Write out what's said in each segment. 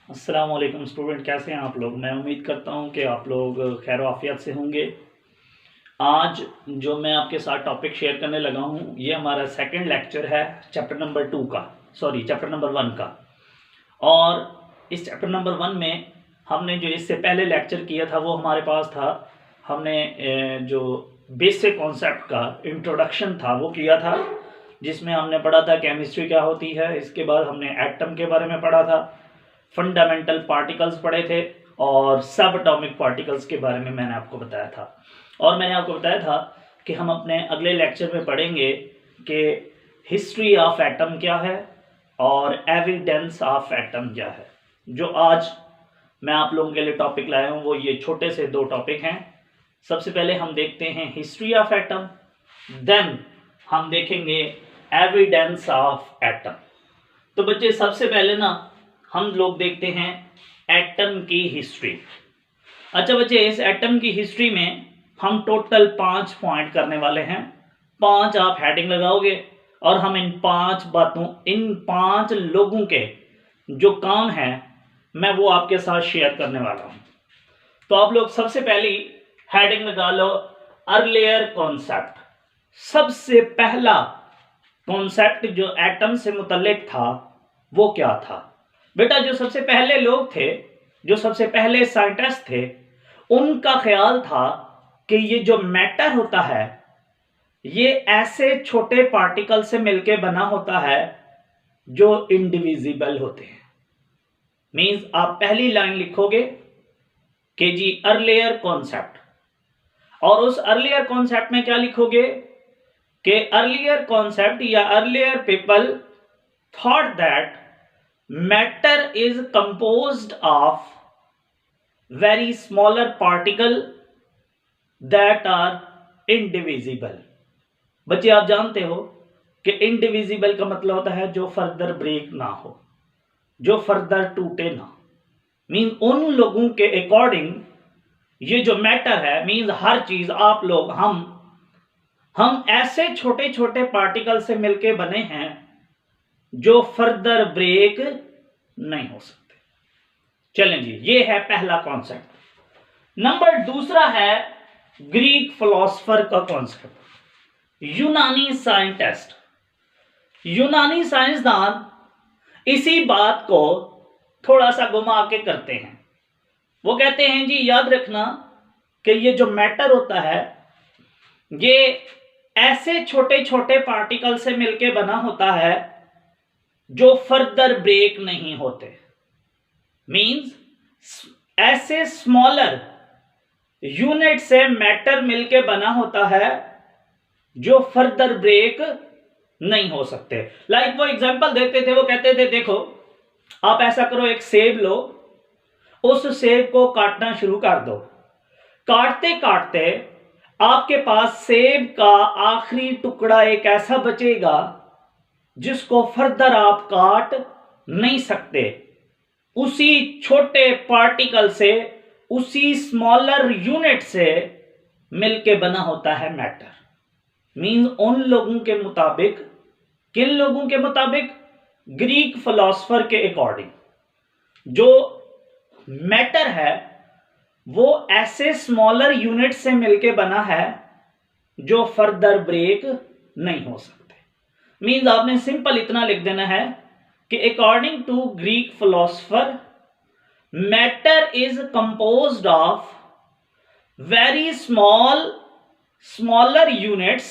अस्सलाम वालेकुम स्टूडेंट, कैसे हैं आप लोग। मैं उम्मीद करता हूं कि आप लोग खैर आफियत से होंगे। आज जो मैं आपके साथ टॉपिक शेयर करने लगा हूं, ये हमारा सेकंड लेक्चर है चैप्टर नंबर 2 का, सॉरी चैप्टर नंबर 1 का। और इस चैप्टर नंबर 1 में हमने जो इससे पहले लेक्चर किया था वो हमारे पास था, हमने जो बेसिक कॉन्सेप्ट का इंट्रोडक्शन था वो किया था, जिसमें हमने पढ़ा था केमिस्ट्री क्या होती है। इसके बाद हमने एटम के बारे में पढ़ा था, फंडामेंटल पार्टिकल्स पढ़े थे, और सब एटॉमिक पार्टिकल्स के बारे में मैंने आपको बताया था। और मैंने आपको बताया था कि हम अपने अगले लेक्चर में पढ़ेंगे कि हिस्ट्री ऑफ एटम क्या है और एविडेंस ऑफ एटम क्या है। जो आज मैं आप लोगों के लिए टॉपिक लाया हूँ वो ये छोटे से 2 टॉपिक हैं। सबसे पहले हम देखते हैं हिस्ट्री ऑफ एटम, देन हम देखेंगे एविडेंस ऑफ एटम। तो बच्चे सबसे पहले ना हम लोग देखते हैं एटम की हिस्ट्री। अच्छा बच्चे, इस एटम की हिस्ट्री में हम टोटल 5 पॉइंट करने वाले हैं। 5 आप हेडिंग लगाओगे और हम इन 5 लोगों के जो काम है मैं वो आपके साथ शेयर करने वाला हूं। तो आप लोग सबसे पहली हेडिंग लगा लो, अर्लियर कॉन्सेप्ट। सबसे पहला कॉन्सेप्ट जो एटम से मुतल्लिक था वो क्या था बेटा। जो सबसे पहले लोग थे, जो सबसे पहले साइंटिस्ट थे, उनका ख्याल था कि ये जो मैटर होता है ये ऐसे छोटे पार्टिकल से मिलके बना होता है जो इंडिविजिबल होते हैं। मींस आप पहली लाइन लिखोगे कि जी अर्लियर कॉन्सेप्ट, और उस अर्लियर कॉन्सेप्ट में क्या लिखोगे कि अर्लियर कॉन्सेप्ट या earlier people thought that matter is composed of very smaller particle that are indivisible। बच्चे आप जानते हो कि indivisible का मतलब होता है जो फर्दर ब्रेक ना हो, जो फर्दर टूटे ना। मीन उन लोगों के अकॉर्डिंग ये जो मैटर है, मीन हर चीज आप लोग हम ऐसे छोटे छोटे पार्टिकल से मिलके बने हैं जो फर्दर ब्रेक नहीं हो सकते। चलें जी, ये है पहला कॉन्सेप्ट। नंबर दूसरा है ग्रीक फिलोसोफर का कॉन्सेप्ट, यूनानी साइंटिस्ट, यूनानी साइंसदान इसी बात को थोड़ा सा घुमा के करते हैं। वो कहते हैं जी याद रखना कि ये जो मैटर होता है ये ऐसे छोटे छोटे पार्टिकल से मिलके बना होता है जो फर्दर ब्रेक नहीं होते। मींस ऐसे स्मॉलर यूनिट से मैटर मिलके बना होता है जो फर्दर ब्रेक नहीं हो सकते। लाइक वो एग्जांपल देते थे, वो कहते थे देखो आप ऐसा करो, एक सेब लो, उस सेब को काटना शुरू कर दो, काटते काटते आपके पास सेब का आखिरी टुकड़ा एक ऐसा बचेगा जिसको फर्दर आप काट नहीं सकते। उसी छोटे पार्टिकल से, उसी स्मॉलर यूनिट से मिलके बना होता है मैटर। मींस उन लोगों के मुताबिक, किन लोगों के मुताबिक? ग्रीक फिलोसोफर के अकॉर्डिंग जो मैटर है वो ऐसे स्मॉलर यूनिट से मिलके बना है जो फर्दर ब्रेक नहीं हो सकते। मीन्स आपने सिंपल इतना लिख देना है कि according to Greek philosopher matter is composed of very smaller units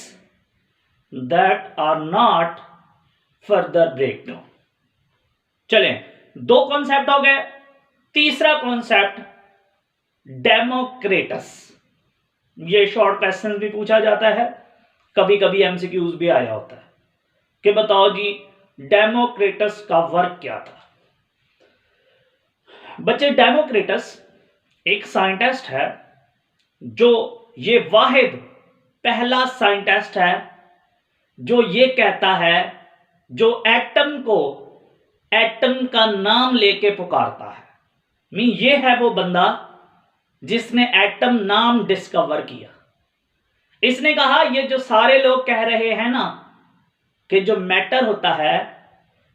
that are not further break down. चलें, 2 कॉन्सेप्ट हो गए। तीसरा कॉन्सेप्ट डेमोक्रेटस। ये शॉर्ट क्वेश्चन भी पूछा जाता है, कभी कभी एमसीक्यूज भी आया होता है कि बताओ जी डेमोक्रेटस का वर्क क्या था। बच्चे डेमोक्रेटस एक साइंटिस्ट है जो ये वाहिद पहला साइंटिस्ट है जो ये कहता है, जो एटम को एटम का नाम लेके पुकारता है। मीन ये है वो बंदा जिसने एटम नाम डिस्कवर किया। इसने कहा ये जो सारे लोग कह रहे हैं ना कि जो मैटर होता है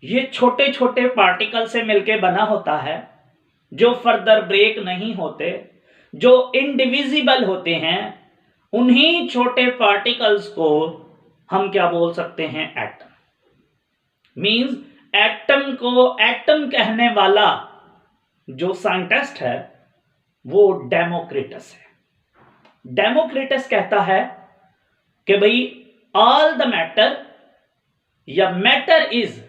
ये छोटे छोटे पार्टिकल से मिलके बना होता है, जो फर्दर ब्रेक नहीं होते, जो इनडिविजिबल होते हैं, उन्हीं छोटे पार्टिकल्स को हम क्या बोल सकते हैं? एटम। मींस एटम को एटम कहने वाला जो साइंटिस्ट है वो डेमोक्रिटस है। डेमोक्रिटस कहता है कि भाई ऑल द मैटर या matter is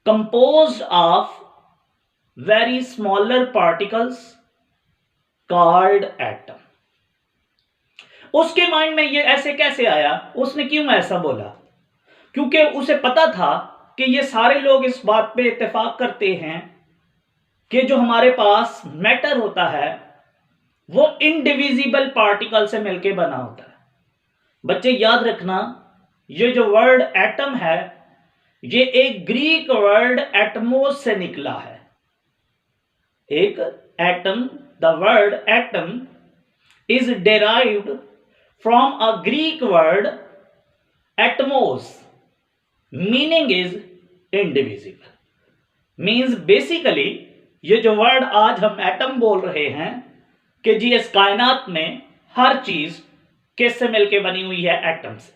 composed of very smaller particles called atom. उसके माइंड में ये ऐसे कैसे आया? उसने क्यों ऐसा बोला? क्योंकि उसे पता था कि ये सारे लोग इस बात पे इत्तेफाक करते हैं कि जो हमारे पास मैटर होता है वो इनडिविजिबल पार्टिकल से मिलकर बना होता है। बच्चे याद रखना, ये जो वर्ड एटम है ये एक ग्रीक वर्ड एटमोस से निकला है। एक atom, the word atom is derived from a Greek word atmos, meaning is indivisible। Means basically ये जो वर्ड आज हम एटम बोल रहे हैं कि जी इस कायनात में हर चीज किससे मिलके बनी हुई है? एटम से।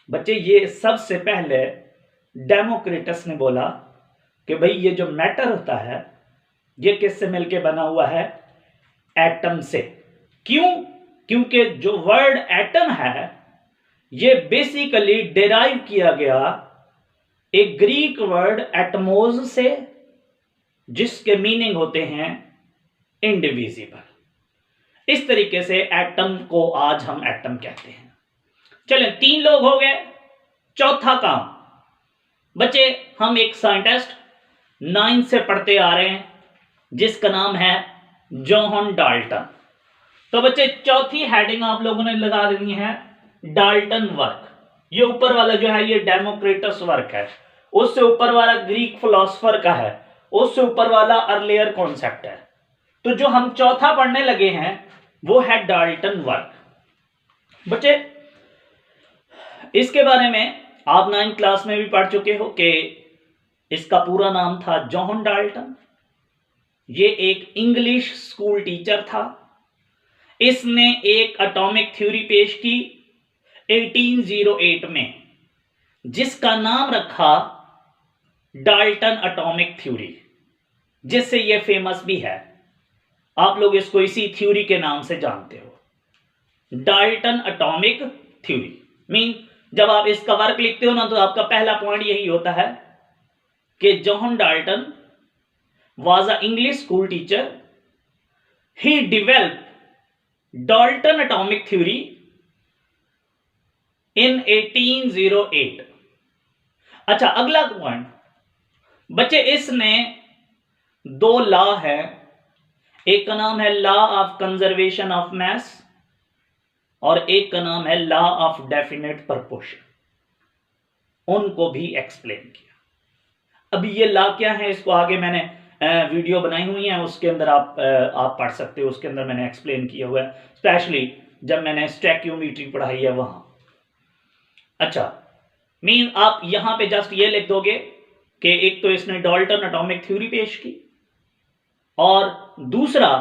बच्चे ये सबसे पहले डेमोक्रिटस ने बोला कि भाई ये जो मैटर होता है ये किससे मिलके बना हुआ है? एटम से। क्यों? क्योंकि जो वर्ड एटम है ये बेसिकली डिराइव किया गया एक ग्रीक वर्ड एटमोज से, जिसके मीनिंग होते हैं इंडिविजिबल। इस तरीके से एटम को आज हम एटम कहते हैं। चलें, 3 लोग हो गए। चौथा काम बच्चे, हम एक साइंटिस्ट 9 से पढ़ते आ रहे हैं जिसका नाम है जॉन डाल्टन। तो बच्चे चौथी हेडिंग आप लोगों ने लगा देनी है डाल्टन वर्क। ये ऊपर वाला जो है ये डेमोक्रिटस वर्क है, उससे ऊपर वाला ग्रीक फिलोसोफर का है, उससे ऊपर वाला अर्लियर कॉन्सेप्ट है। तो जो हम चौथा पढ़ने लगे हैं वो है डाल्टन वर्क। बच्चे इसके बारे में आप 9th क्लास में भी पढ़ चुके हो कि इसका पूरा नाम था जॉन डाल्टन। ये एक इंग्लिश स्कूल टीचर था। इसने एक एटॉमिक थ्योरी पेश की 1808 में, जिसका नाम रखा डाल्टन एटॉमिक थ्योरी, जिससे यह फेमस भी है। आप लोग इसको इसी थ्योरी के नाम से जानते हो, डाल्टन एटॉमिक थ्योरी। मीन जब आप इसका वर्क लिखते हो ना तो आपका पहला पॉइंट यही होता है कि John Dalton was an English school teacher. He developed Dalton atomic theory in 1808। अच्छा, अगला पॉइंट बच्चे, इसने 2 लॉ है। एक का नाम है law of conservation of mass और एक का नाम है लॉ ऑफ डेफिनेट प्रोपोर्शन। उनको भी एक्सप्लेन किया। अभी ये लॉ क्या है इसको आगे मैंने वीडियो बनाई हुई है, उसके अंदर आप पढ़ सकते हो। उसके अंदर मैंने एक्सप्लेन किया हुआ है, स्पेशली जब मैंने स्टैक्योमेट्री पढ़ाई है वहां। अच्छा, मीन आप यहां पे जस्ट ये लिख दोगे कि एक तो इसने डाल्टन एटॉमिक थ्योरी पेश की और दूसरा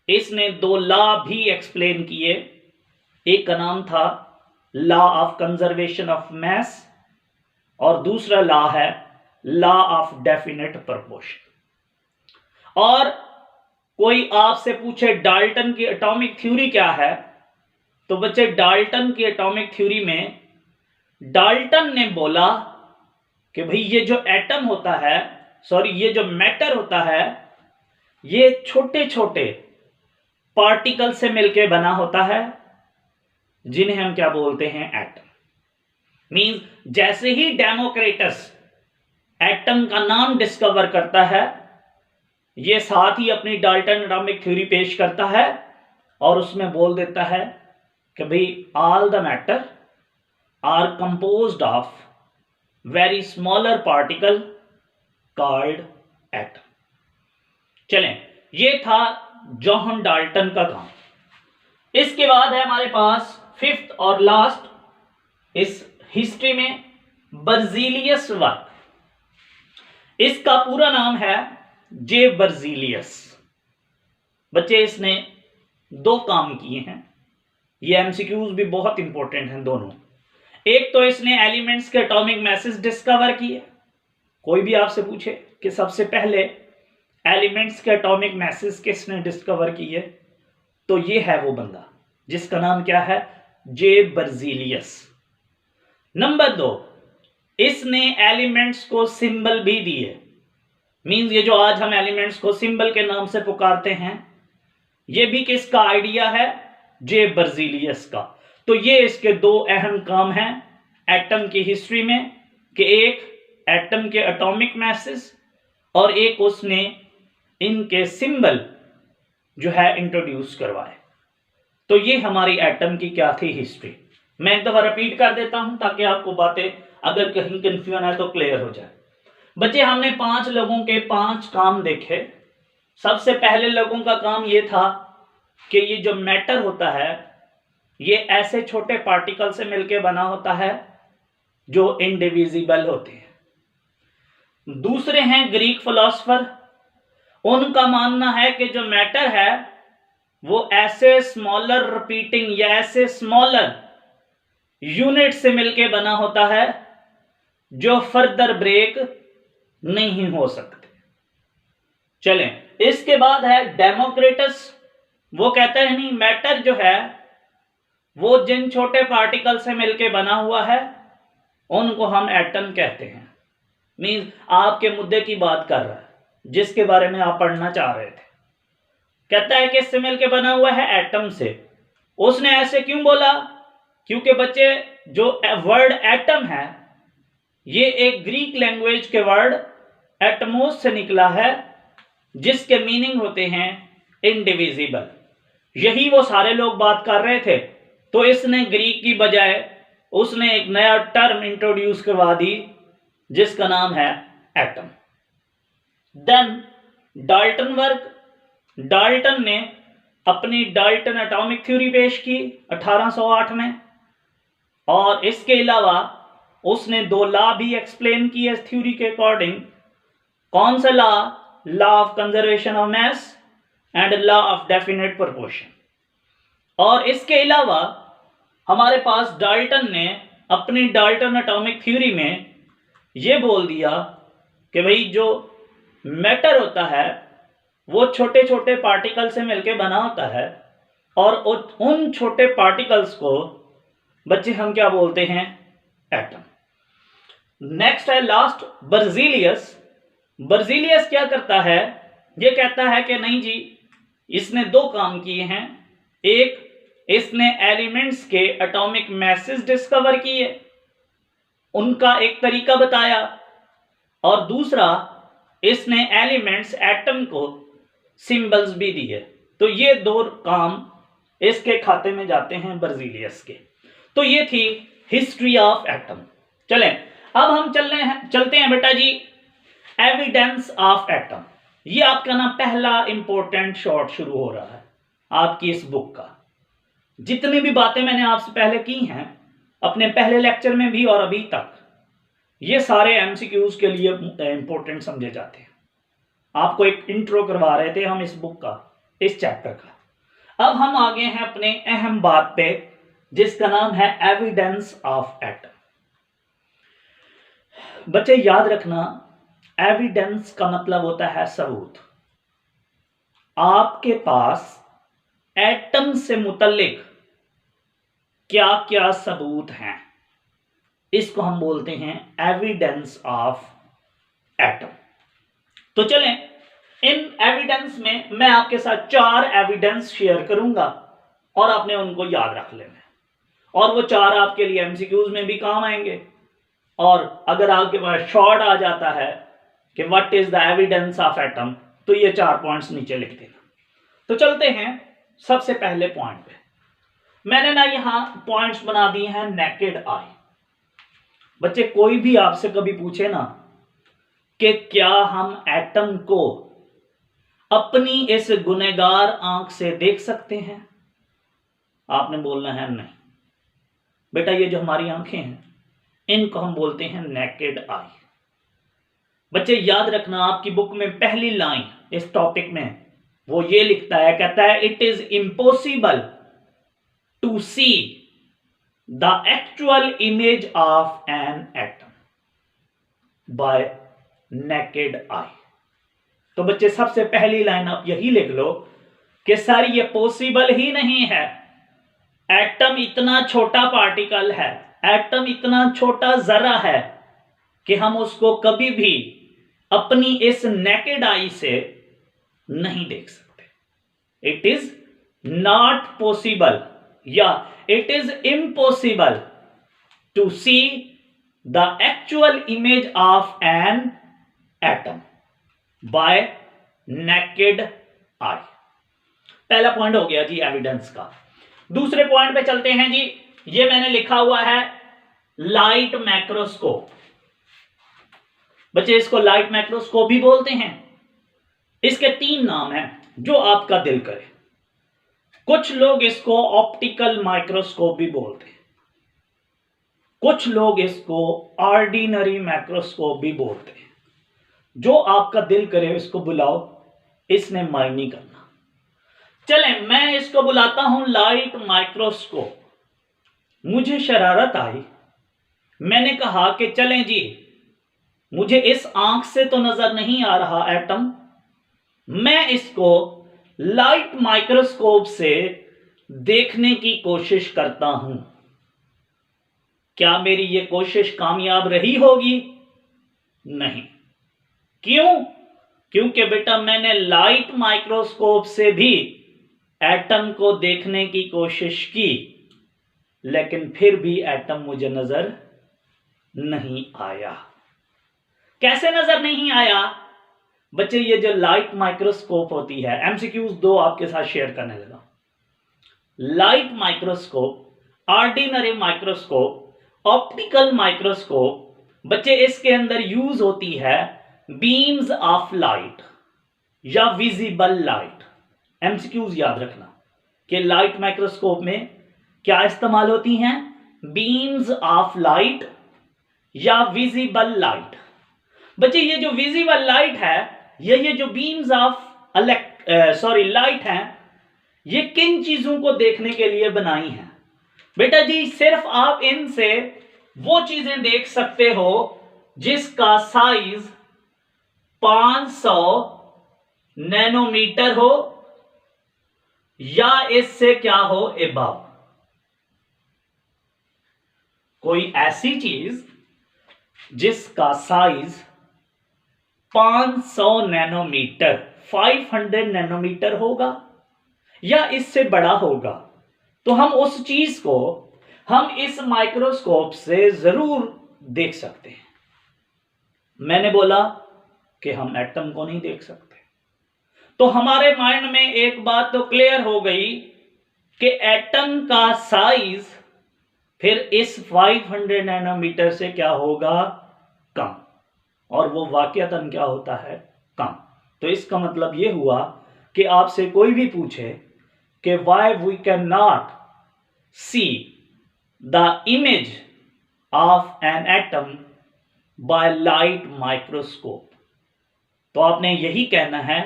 इसने 2 लॉ भी एक्सप्लेन किए। एक का नाम था law of conservation of mass और दूसरा लॉ है लॉ ऑफ डेफिनेट प्रोपोर्शन। और कोई आपसे पूछे डाल्टन की एटॉमिक थ्योरी क्या है, तो बच्चे डाल्टन की एटॉमिक थ्योरी में डाल्टन ने बोला कि भाई ये जो एटम होता है, सॉरी ये जो मैटर होता है, ये छोटे छोटे पार्टिकल से मिलकर बना होता है, जिन्हें हम क्या बोलते हैं? एटम। मींस जैसे ही डेमोक्रिटस एटम का नाम डिस्कवर करता है, ये साथ ही अपनी डाल्टन एटॉमिक थ्योरी पेश करता है और उसमें बोल देता है कि भाई all the matter are composed of very smaller particle called atom. चलें, ये था जॉन डाल्टन का काम। इसके बाद है हमारे पास 5th और लास्ट इस हिस्ट्री में बर्जीलियस वर्क। इसका पूरा नाम है जे बर्जीलियस। बच्चे इसने 2 काम किए हैं, ये एमसीक्यूज भी बहुत इंपॉर्टेंट हैं दोनों। एक तो इसने एलिमेंट्स के एटॉमिक मैसेज डिस्कवर किए। कोई भी आपसे पूछे कि सबसे पहले एलिमेंट्स के एटॉमिक मैसेज किसने डिस्कवर किए, तो ये है वो बंदा जिसका नाम क्या है, जे बर्जीलियस। नंबर 2, इसने एलिमेंट्स को सिंबल भी दिए। मींस ये जो आज हम एलिमेंट्स को सिंबल के नाम से पुकारते हैं, ये भी किसका आइडिया है, जे बर्जीलियस का। तो ये इसके 2 अहम काम हैं एटम की हिस्ट्री में, कि एक एटम के एटॉमिक मैसेज और एक उसने इनके सिंबल जो है इंट्रोड्यूस करवाए। तो ये हमारी एटम की क्या थी, हिस्ट्री। मैं एक दफा रिपीट कर देता हूं ताकि आपको बातें अगर कहीं कंफ्यूजन है तो क्लियर हो जाए। बच्चे हमने 5 लोगों के 5 काम देखे। सबसे पहले लोगों का काम ये था कि ये जो मैटर होता है ये ऐसे छोटे पार्टिकल से मिलकर बना होता है जो इंडिविजिबल होते हैं। दूसरे हैं ग्रीक फिलोसोफर, उनका मानना है कि जो मैटर है वो ऐसे स्मॉलर रिपीटिंग या ऐसे स्मॉलर यूनिट से मिलकर बना होता है जो फर्दर ब्रेक नहीं हो सकते। चलें, इसके बाद है डेमोक्रिटस। वो कहता है नहीं, मैटर जो है वो जिन छोटे पार्टिकल से मिलकर बना हुआ है उनको हम एटम कहते हैं। मींस आपके मुद्दे की बात कर रहा है जिसके बारे में आप पढ़ना चाह रहे थे। कहता है कि इससे मिलकर बना हुआ है एटम से। उसने ऐसे क्यों बोला, क्योंकि बच्चे जो वर्ड एटम है ये एक ग्रीक लैंग्वेज के वर्ड एटमोस से निकला है जिसके मीनिंग होते हैं इंडिविजिबल। यही वो सारे लोग बात कर रहे थे, तो इसने ग्रीक की बजाय उसने एक नया टर्म इंट्रोड्यूस करवा दी जिसका नाम है atom. Then Dalton work. Dalton ने अपनी डाल्टन एटॉमिक थ्योरी पेश की 1808 में, और इसके अलावा उसने 2 लॉ भी एक्सप्लेन किए इस थ्योरी के अकॉर्डिंग। कौन सा law, law of conservation of mass and law of definite proportion. और इसके अलावा हमारे पास डाल्टन ने अपनी डाल्टन एटॉमिक थ्योरी में यह बोल दिया कि भाई जो मैटर होता है वो छोटे छोटे पार्टिकल से मिलकर बना होता है, और उन छोटे पार्टिकल्स को बच्चे हम क्या बोलते हैं, एटम। नेक्स्ट है लास्ट बर्जीलियस। बर्जीलियस क्या करता है, ये कहता है कि नहीं जी, इसने 2 काम किए हैं। एक, इसने एलिमेंट्स के एटॉमिक मैसेज डिस्कवर किए, उनका एक तरीका बताया, और दूसरा इसने एलिमेंट्स एटम को सिंबल्स भी दिए। तो ये 2 काम इसके खाते में जाते हैं बर्जीलियस के। तो ये थी हिस्ट्री ऑफ एटम। चलें अब हम चलते हैं बेटा जी एविडेंस ऑफ एटम। ये आपका ना पहला इंपॉर्टेंट शॉर्ट शुरू हो रहा है आपकी इस बुक का। जितनी भी बातें मैंने आपसे पहले की हैं अपने पहले लेक्चर में भी और अभी तक, ये सारे एमसीक्यूज के लिए इंपॉर्टेंट समझे जाते हैं। आपको एक इंट्रो करवा रहे थे हम इस बुक का, इस चैप्टर का। अब हम आगे हैं अपने अहम बात पे जिसका नाम है एविडेंस ऑफ एटम। बच्चे याद रखना, एविडेंस का मतलब होता है सबूत। आपके पास एटम से मुतल्लिक क्या क्या सबूत हैं, इसको हम बोलते हैं एविडेंस ऑफ एटम। तो चलें, इन एविडेंस में मैं आपके साथ 4 एविडेंस शेयर करूंगा और आपने उनको याद रख लेना, और वो 4 आपके लिए एमसीक्यूज में भी काम आएंगे। और अगर आपके पास शॉर्ट आ जाता है कि what is the evidence of atom, तो ये 4 पॉइंट्स नीचे लिख देना। तो चलते हैं सबसे पहले पॉइंट पे। मैंने ना यहां पॉइंट्स बना दिए हैं नेकेड आई। बच्चे कोई भी आपसे कभी पूछे ना कि क्या हम एटम को अपनी इस गुनहगार आंख से देख सकते हैं, आपने बोलना है नहीं बेटा, ये जो हमारी आंखें हैं इनको हम बोलते हैं नेकेड आई। बच्चे याद रखना, आपकी बुक में पहली लाइन इस टॉपिक में वो ये लिखता है, कहता है it is impossible to see the actual image of an atom by naked eye. तो बच्चे सबसे पहली लाइन आप यही लिख लो कि सर ये पॉसिबल ही नहीं है, एटम इतना छोटा पार्टिकल है, एटम इतना छोटा जरा है कि हम उसको कभी भी अपनी इस नेकेड आई से नहीं देख सकते। इट इज नॉट पॉसिबल या it is impossible to see the actual image of an atom by naked eye. पहला पॉइंट हो गया जी एविडेंस का। दूसरे पॉइंट पे चलते हैं जी। ये मैंने लिखा हुआ है लाइट मैक्रोस्कोप। बच्चे इसको लाइट मैक्रोस्कोप भी बोलते हैं। इसके 3 नाम हैं, जो आपका दिल करे। कुछ लोग इसको ऑप्टिकल माइक्रोस्कोप भी बोलते हैं, कुछ लोग इसको ऑर्डिनरी माइक्रोस्कोप भी बोलते हैं। जो आपका दिल करे इसको बुलाओ, इसने मायने नहीं करना। चलें, मैं इसको बुलाता हूं लाइट माइक्रोस्कोप। मुझे शरारत आई, मैंने कहा कि चलें जी, मुझे इस आंख से तो नजर नहीं आ रहा एटम, मैं इसको लाइट माइक्रोस्कोप से देखने की कोशिश करता हूं। क्या मेरी यह कोशिश कामयाब रही होगी? नहीं। क्यों? क्योंकि बेटा मैंने लाइट माइक्रोस्कोप से भी एटम को देखने की कोशिश की, लेकिन फिर भी एटम मुझे नजर नहीं आया। कैसे नजर नहीं आया? बच्चे ये जो लाइट माइक्रोस्कोप होती है, एमसीक्यूज 2 आपके साथ शेयर करने लगा। Light microscope, ordinary microscope, optical microscope, बच्चे इसके अंदर यूज होती है बीम्स ऑफ लाइट या विजिबल लाइट। एमसीक्यूज याद रखना कि लाइट माइक्रोस्कोप में क्या इस्तेमाल होती हैं? बीम्स ऑफ लाइट या विजिबल लाइट। बच्चे ये जो विजिबल लाइट है, ये जो बीम्स ऑफ लाइट हैं, ये किन चीजों को देखने के लिए बनाई हैं? बेटा जी सिर्फ आप इनसे वो चीजें देख सकते हो जिसका साइज 500 नैनोमीटर हो या इससे क्या हो एबव। कोई ऐसी चीज जिसका साइज 500 नैनोमीटर 500 नैनोमीटर होगा या इससे बड़ा होगा, तो हम उस चीज को हम इस माइक्रोस्कोप से जरूर देख सकते हैं। मैंने बोला कि हम एटम को नहीं देख सकते, तो हमारे माइंड में एक बात तो क्लियर हो गई कि एटम का साइज फिर इस 500 नैनोमीटर से क्या होगा? कम। और वो वाकयातन क्या होता है? कम। तो इसका मतलब ये हुआ कि आपसे कोई भी पूछे कि why we can not see the image of an atom by light microscope, तो आपने यही कहना है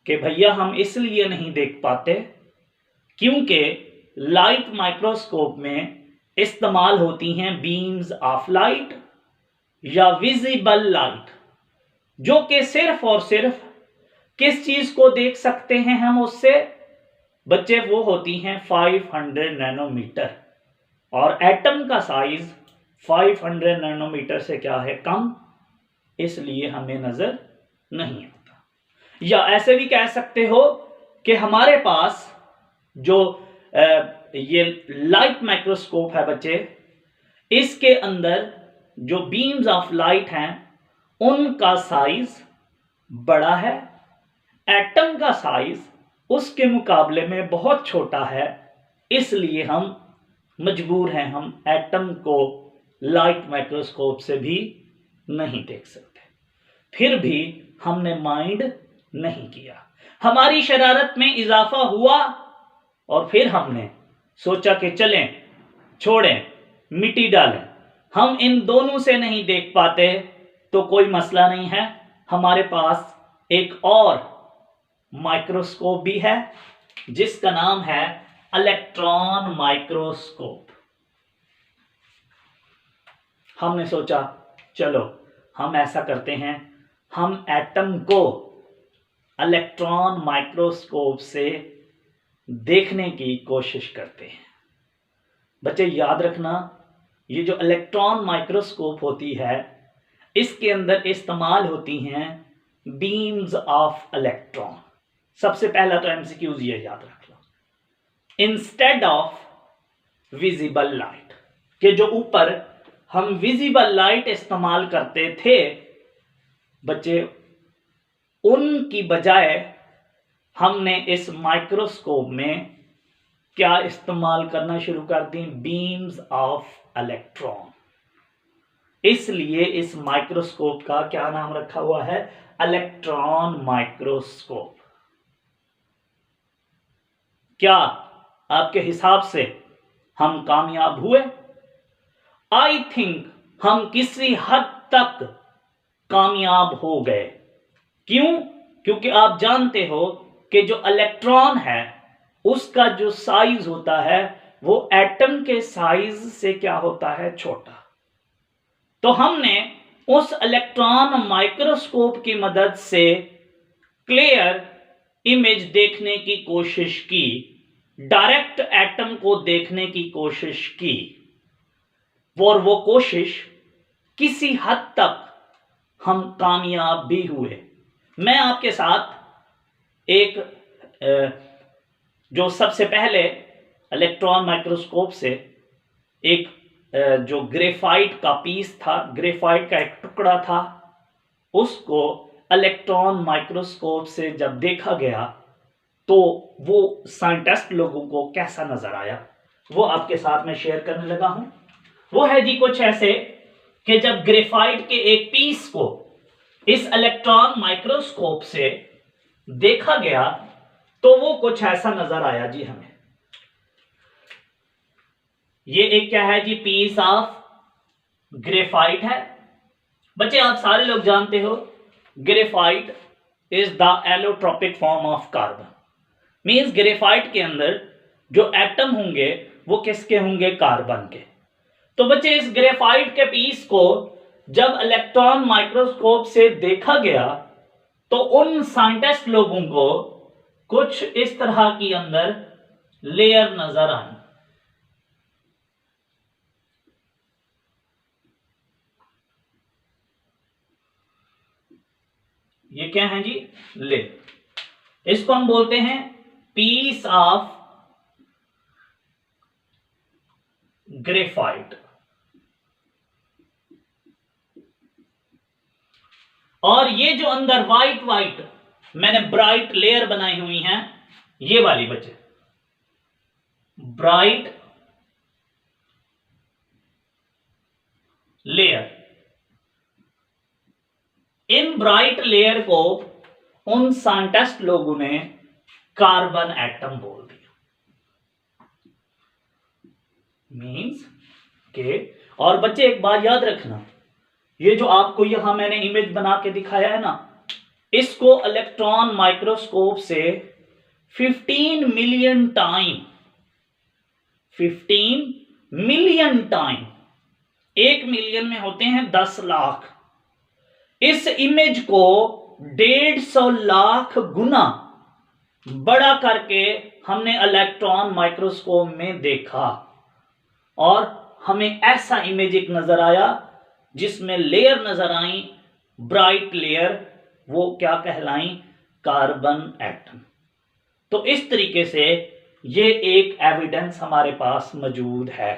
कि भैया हम इसलिए नहीं देख पाते क्योंकि लाइट माइक्रोस्कोप में इस्तेमाल होती हैं बीम्स ऑफ लाइट या विजिबल लाइट, जो कि सिर्फ और सिर्फ किस चीज को देख सकते हैं हम उससे? बच्चे वो होती हैं 500 नैनोमीटर, और एटम का साइज 500 नैनोमीटर से क्या है? कम। इसलिए हमें नजर नहीं आता। या ऐसे भी कह सकते हो कि हमारे पास जो ये लाइट माइक्रोस्कोप है बच्चे, इसके अंदर जो बीम्स ऑफ लाइट हैं उनका साइज बड़ा है, एटम का साइज उसके मुकाबले में बहुत छोटा है, इसलिए हम मजबूर हैं, हम एटम को लाइट माइक्रोस्कोप से भी नहीं देख सकते। फिर भी हमने माइंड नहीं किया, हमारी शरारत में इजाफा हुआ और फिर हमने सोचा कि चलें, छोड़ें, मिट्टी डालें, हम इन दोनों से नहीं देख पाते तो कोई मसला नहीं है, हमारे पास एक और माइक्रोस्कोप भी है जिसका नाम है इलेक्ट्रॉन माइक्रोस्कोप। हमने सोचा चलो हम ऐसा करते हैं, हम एटम को इलेक्ट्रॉन माइक्रोस्कोप से देखने की कोशिश करते हैं। बच्चे याद रखना, ये जो इलेक्ट्रॉन माइक्रोस्कोप होती है इसके अंदर इस्तेमाल होती हैं बीम्स ऑफ इलेक्ट्रॉन। सबसे पहला तो एमसीक्यूज ये याद रख लो, इंस्टेड ऑफ विजिबल लाइट, के जो ऊपर हम विजिबल लाइट इस्तेमाल करते थे बच्चे, उनकी बजाय हमने इस माइक्रोस्कोप में क्या इस्तेमाल करना शुरू कर दी, बीम्स ऑफ इलेक्ट्रॉन। इसलिए इस माइक्रोस्कोप का क्या नाम रखा हुआ है, इलेक्ट्रॉन माइक्रोस्कोप। क्या आपके हिसाब से हम कामयाब हुए? आई थिंक हम किसी हद तक कामयाब हो गए। क्यों? क्योंकि आप जानते हो कि जो इलेक्ट्रॉन है उसका जो साइज होता है वो एटम के साइज से क्या होता है, छोटा। तो हमने उस इलेक्ट्रॉन माइक्रोस्कोप की मदद से क्लियर इमेज देखने की कोशिश की, डायरेक्ट एटम को देखने की कोशिश की, और वो कोशिश किसी हद तक हम कामयाब भी हुए। मैं आपके साथ एक जो सबसे पहले इलेक्ट्रॉन माइक्रोस्कोप से एक जो ग्रेफाइट का पीस था, ग्रेफाइट का एक टुकड़ा था, उसको इलेक्ट्रॉन माइक्रोस्कोप से जब देखा गया तो वो साइंटिस्ट लोगों को कैसा नजर आया वो आपके साथ में शेयर करने लगा हूं। वो है जी कुछ ऐसे कि जब ग्रेफाइट के एक पीस को इस इलेक्ट्रॉन माइक्रोस्कोप से देखा गया तो वो कुछ ऐसा नजर आया जी हमें। ये एक क्या है जी, पीस ऑफ ग्रेफाइट है। बच्चे आप सारे लोग जानते हो graphite is the allotropic form of carbon. Means graphite के अंदर जो एटम होंगे वो किसके होंगे, कार्बन के। तो बच्चे इस ग्रेफाइट के पीस को जब इलेक्ट्रॉन माइक्रोस्कोप से देखा गया तो उन साइंटिस्ट लोगों को कुछ इस तरह की अंदर लेयर नजर आई। ये क्या है जी, लेयर। इसको हम बोलते हैं पीस ऑफ ग्रेफाइट। और ये जो अंदर व्हाइट व्हाइट मैंने ब्राइट लेयर बनाई हुई हैं, ये वाली बच्चे ब्राइट लेयर, इन ब्राइट लेयर को उन साइंटिस्ट लोगों ने कार्बन एटम बोल दिया। मींस के, और बच्चे एक बात याद रखना, ये जो आपको यहां मैंने इमेज बना के दिखाया है ना, इसको इलेक्ट्रॉन माइक्रोस्कोप से 15 million time, 15 million time, 1 million में होते हैं 10 लाख, इस इमेज को 150 लाख गुना बड़ा करके हमने इलेक्ट्रॉन माइक्रोस्कोप में देखा और हमें ऐसा इमेज एक नजर आया जिसमें लेयर नजर आई, ब्राइट लेयर, वो क्या कहलाई, कार्बन एटम। तो इस तरीके से ये एक एविडेंस हमारे पास मौजूद है।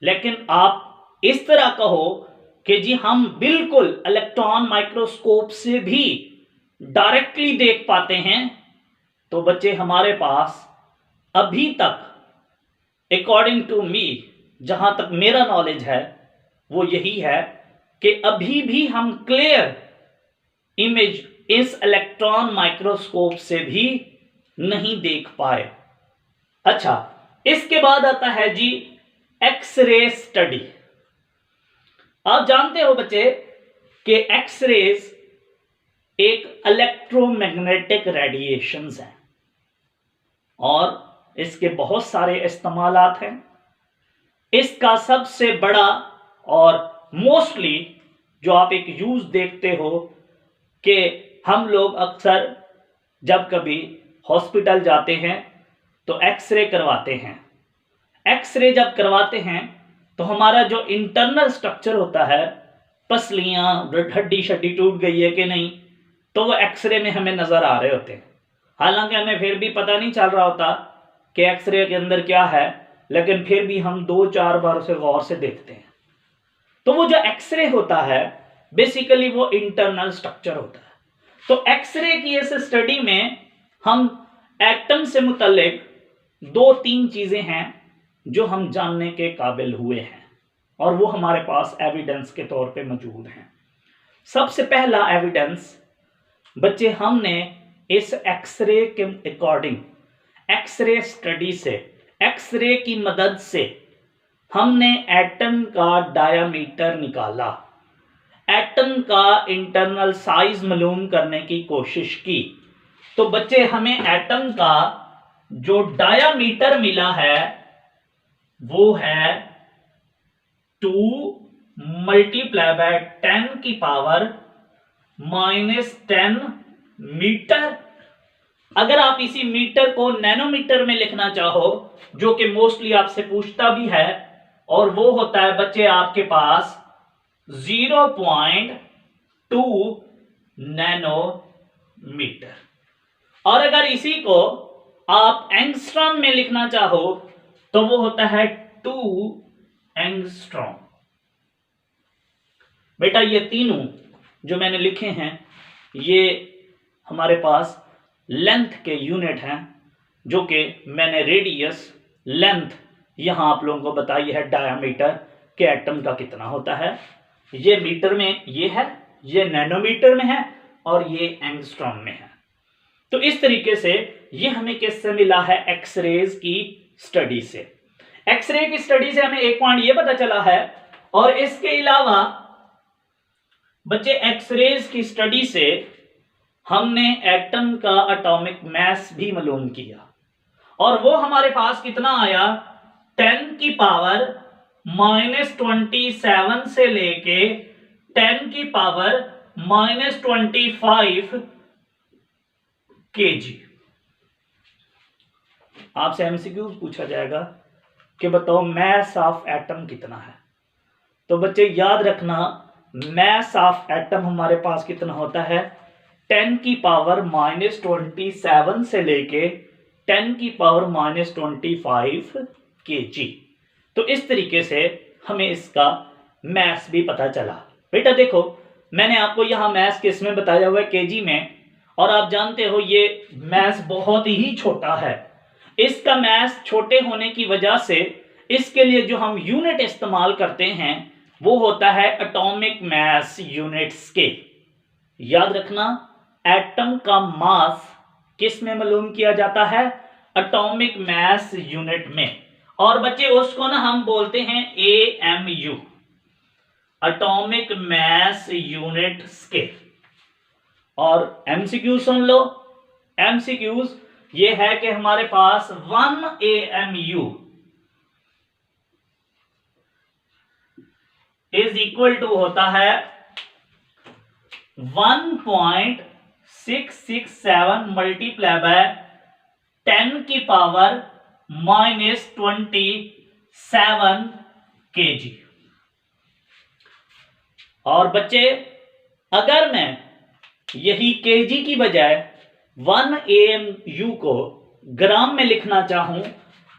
लेकिन आप इस तरह कहो कि जी हम बिल्कुल इलेक्ट्रॉन माइक्रोस्कोप से भी डायरेक्टली देख पाते हैं, तो बच्चे हमारे पास अभी तक अकॉर्डिंग टू मी, जहां तक मेरा नॉलेज है वो यही है कि अभी भी हम क्लियर इमेज इस इलेक्ट्रॉन माइक्रोस्कोप से भी नहीं देख पाए। अच्छा, इसके बाद आता है जी एक्सरे स्टडी। आप जानते हो बच्चे कि एक्सरेज एक इलेक्ट्रोमैग्नेटिक रेडिएशंस हैं और इसके बहुत सारे इस्तेमालात हैं। इसका सबसे बड़ा और मोस्टली जो आप एक यूज देखते हो कि हम लोग अक्सर जब कभी हॉस्पिटल जाते हैं तो एक्सरे करवाते हैं। एक्सरे जब करवाते हैं तो हमारा जो इंटरनल स्ट्रक्चर होता है, पसलियां, हड्डी शड्डी टूट गई है कि नहीं, तो वो एक्सरे में हमें नजर आ रहे होते हैं। हालांकि हमें फिर भी पता नहीं चल रहा होता कि एक्सरे के अंदर क्या है, लेकिन फिर भी हम 2-4 बार उसे गौर से देखते हैं। तो वो जो एक्सरे होता है बेसिकली वो इंटरनल स्ट्रक्चर होता है। तो एक्सरे की इस स्टडी में हम एटम से मुतल्लिक 2-3 चीजें हैं जो हम जानने के काबिल हुए हैं और वो हमारे पास एविडेंस के तौर पे मौजूद हैं। सबसे पहला एविडेंस बच्चे, हमने इस एक्सरे के अकॉर्डिंग, एक्सरे स्टडी से, एक्सरे की मदद से हमने एटम का डायामीटर निकाला, एटम का इंटरनल साइज मालूम करने की कोशिश की। तो बच्चे हमें एटम का जो डायामीटर मिला है वो है 2 मल्टीप्लाई बाय 10 की पावर -10 मीटर। अगर आप इसी मीटर को नैनोमीटर में लिखना चाहो, जो कि मोस्टली आपसे पूछता भी है, और वो होता है बच्चे आपके पास 0.2 नैनोमीटर। और अगर इसी को आप एंगस्ट्रॉम में लिखना चाहो तो वो होता है 2 एंगस्ट्रॉम। बेटा ये तीनों जो मैंने लिखे हैं ये हमारे पास लेंथ के यूनिट हैं, जो कि मैंने रेडियस, लेंथ यहां आप लोगों को बताई है, डायामीटर के एटम का कितना होता है। ये मीटर में ये है, ये नैनोमीटर में है और ये एंगस्ट्रॉम में है। तो इस तरीके से ये हमें किससे मिला है? एक्सरेज की स्टडी से। एक्सरे की स्टडी से हमें एक पॉइंट ये पता चला है, और इसके अलावा बच्चे एक्सरेज की स्टडी से हमने एटम का एटॉमिक मास भी मालूम किया, और वो हमारे पास कितना आया? 10 की पावर -27 से लेके 10 की पावर -25 kg। आपसे एमसीक्यू पूछा जाएगा कि बताओ मास ऑफ एटम कितना है। तो बच्चे याद रखना, मास ऑफ एटम हमारे पास कितना होता है? 10 की पावर -27 से लेके 10 की पावर -25 kg। तो इस तरीके से हमें इसका मास भी पता चला। बेटा देखो, मैंने आपको यहां मास किस में बताया हुआ है? केजी में। और आप जानते हो ये मास बहुत ही छोटा है। इसका मास छोटे होने की वजह से इसके लिए जो हम यूनिट इस्तेमाल करते हैं वो होता है एटॉमिक मास यूनिट स्केल। याद रखना, एटम का मास किस में मालूम किया जाता है? एटॉमिक मास यूनिट में। और बच्चे उसको ना हम बोलते हैं AMU, atomic mass unit scale. और एमसीक्यू सुन लो, एमसीक्यूज ये है कि हमारे पास 1 AMU इज इक्वल टू होता है 1.667 मल्टीप्लाई बाय 10 की पावर -27 kg। और बच्चे अगर मैं यही केजी की बजाय 1 AMU को ग्राम में लिखना चाहूं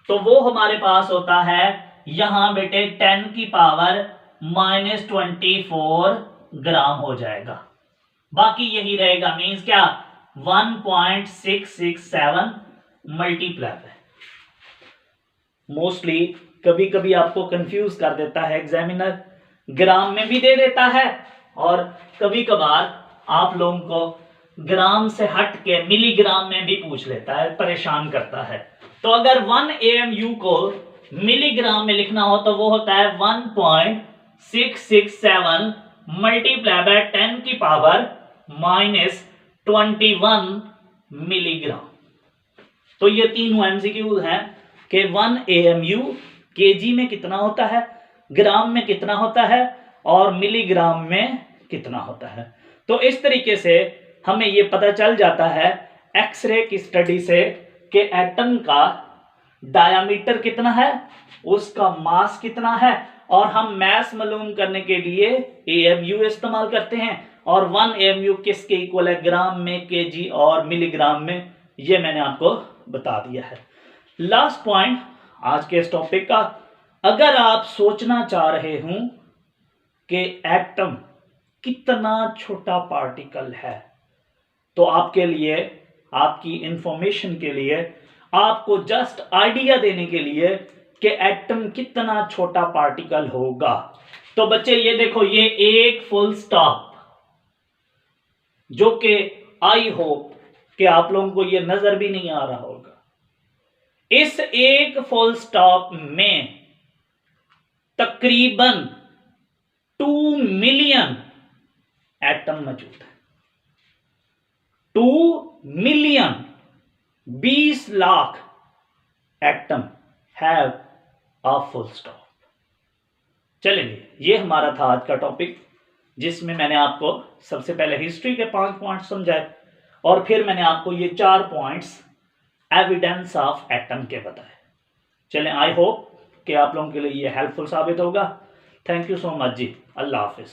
तो वो हमारे पास होता है यहां बेटे 10 की पावर -24 ग्राम हो जाएगा। बाकी यही रहेगा, मींस क्या? 1.667 मल्टीप्लाई। मोस्टली कभी कभी आपको कंफ्यूज कर देता है एग्जामिनर, ग्राम में भी दे देता है और कभी कभार आप लोगों को ग्राम से हट के मिलीग्राम में भी पूछ लेता है, परेशान करता है। तो अगर 1 AMU को मिलीग्राम में लिखना हो तो वो होता है 1.667 मल्टीप्लाई बाय 10 की पावर -21 मिलीग्राम। तो ये तीनों एमसीक्यू हैं कि 1 AMU केजी में कितना होता है, ग्राम में कितना होता है और मिलीग्राम में कितना होता है। तो इस तरीके से हमें ये पता चल जाता है एक्सरे की स्टडी से कि एटम का डायामीटर कितना है, उसका मास कितना है, और हम मास मालूम करने के लिए AMU इस्तेमाल करते हैं। और 1 AMU किसके इक्वल है, ग्राम में, केजी और मिलीग्राम में, ये मैंने आपको बता दिया है। लास्ट पॉइंट आज के इस टॉपिक का, अगर आप सोचना चाह रहे हूं कि एटम कितना छोटा पार्टिकल है, तो आपके लिए, आपकी इंफॉर्मेशन के लिए, आपको जस्ट आइडिया देने के लिए कि एटम कितना छोटा पार्टिकल होगा, तो बच्चे ये देखो, ये एक फुल स्टॉप, जो कि आई होप कि आप लोगों को ये नजर भी नहीं आ रहा होगा। इस एक फुल स्टॉप में तकरीबन 2 मिलियन एटम मौजूद है। 2 million 20 lakh atom have a full stop. चलेंगे, ये हमारा था आज का टॉपिक, जिसमें मैंने आपको सबसे पहले हिस्ट्री के 5 पॉइंट्स समझाए और फिर मैंने आपको ये 4 पॉइंट्स एविडेंस ऑफ एटम के बताए। चलें, आई होप कि आप लोगों के लिए ये हेल्पफुल साबित होगा। Thank you so much ji, अल्लाह हाफिज।